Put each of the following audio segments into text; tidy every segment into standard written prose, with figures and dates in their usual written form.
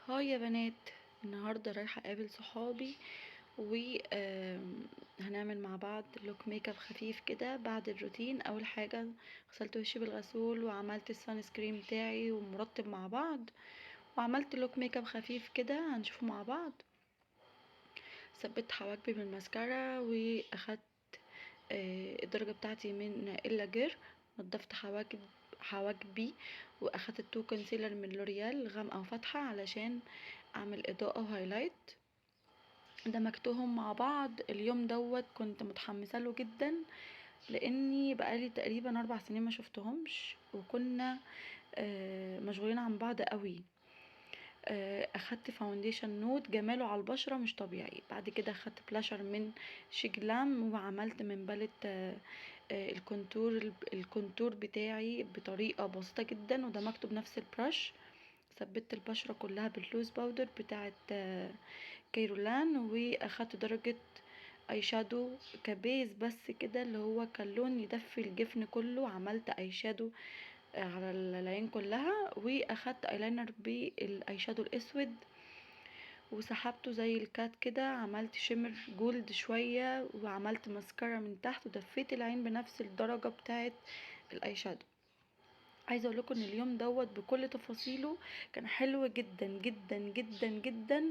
هاي يا بنات. النهارده رايحه اقابل صحابي وهنعمل مع بعض لوك ميك اب خفيف كده بعد الروتين. اول حاجه غسلت وشي بالغسول وعملت السان سكرين بتاعي ومرطب مع بعض، وعملت لوك ميك اب خفيف كده هنشوفه مع بعض. ثبت حواجبي بالماسكارا واخدت الدرجه بتاعتي من الا جير. نضفت حواجبي واخدت التو كونسيلر من لوريال غامقه وفاتحه علشان اعمل اضاءه وهايلايت. دمجتهم مع بعض اليوم دوت، كنت متحمسه له جدا لاني بقالي تقريبا 4 سنين ما شفتهمش وكنا مشغولين عن بعض قوي. اخدت فاونديشن نوت جماله على البشره مش طبيعي. بعد كده اخدت بلاشر من شيجلام وعملت من باليت الكونتور بتاعي بطريقه بسيطه جدا ودمجته بنفس البرش. ثبت البشره كلها باللوز باودر بتاعه كيرولان، واخدت درجه اي شادو كبيز بس كده اللي هو كان لون يدفي الجفن كله. عملت اي شادو على العين كلها، واخدت ايلاينر بالاي شادو الاسود وسحبته زي الكات كده. عملت شimmer جولد شويه وعملت ماسكارا من تحت ودفيت العين بنفس الدرجه بتاعه الاي شادو. عايزه اقول لكم ان اليوم دوت بكل تفاصيله كان حلو جدا جدا جدا جدا،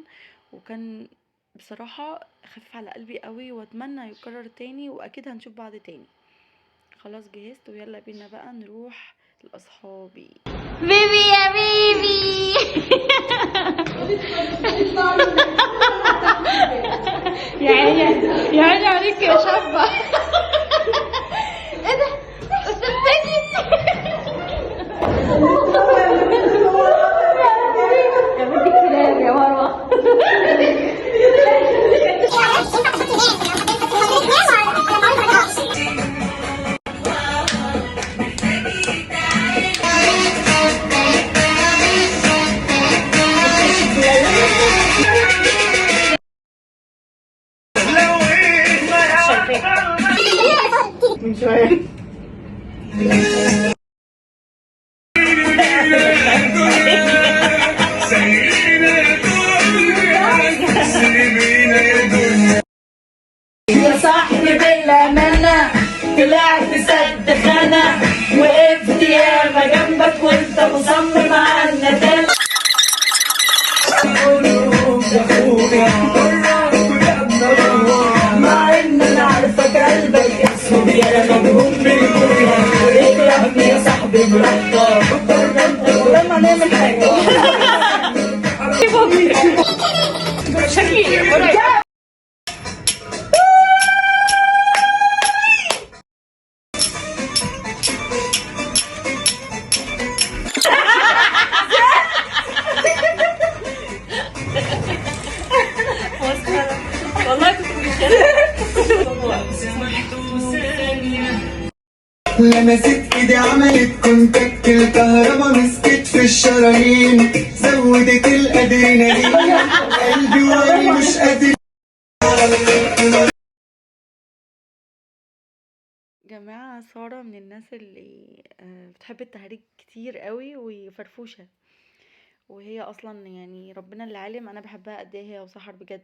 وكان بصراحه خفيف على قلبي قوي واتمنى يكرر تاني، واكيد هنشوف بعض تاني. خلاص جهزت ويلا بينا بقى نروح لاصحابي. بيبي يا بيبي. يا عيني يا عيني عليك يا شابة. ايه ده؟ استني. يا بنت الكلاب يا مروة. من شوية يا صاحبي بالأمانة طلعت سد خانة، وقفت ياما جنبك وانت مصمم على الندالة. مع ان انا عارفك قلبك اسود يا مجنون بالكوريا، اكرهني يا صاحبي براحتك ولما نعمل حاجة. شكلي والله كنت لمست ايدي عملت كونتاكت، الكهربا مسكت في الشرايين، زودت الادرينالين، قلبي واقي مش قادر. جماعة سارة من الناس اللي بتحب التهريج كتير قوي وفرفوشة، وهي اصلا يعني ربنا اللي عالم انا بحبها قد ايه هي وسحر بجد.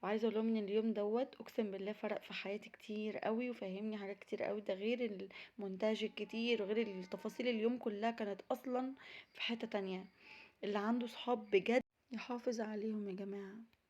وعايزه اقول لهم ان اليوم دوت اقسم بالله فرق في حياتي كتير قوي وفهمني حاجات كتير قوي، ده غير المونتاج الكتير وغير التفاصيل. اليوم كلها كانت اصلا في حتة تانية. اللي عنده صحاب بجد يحافظ عليهم يا جماعة.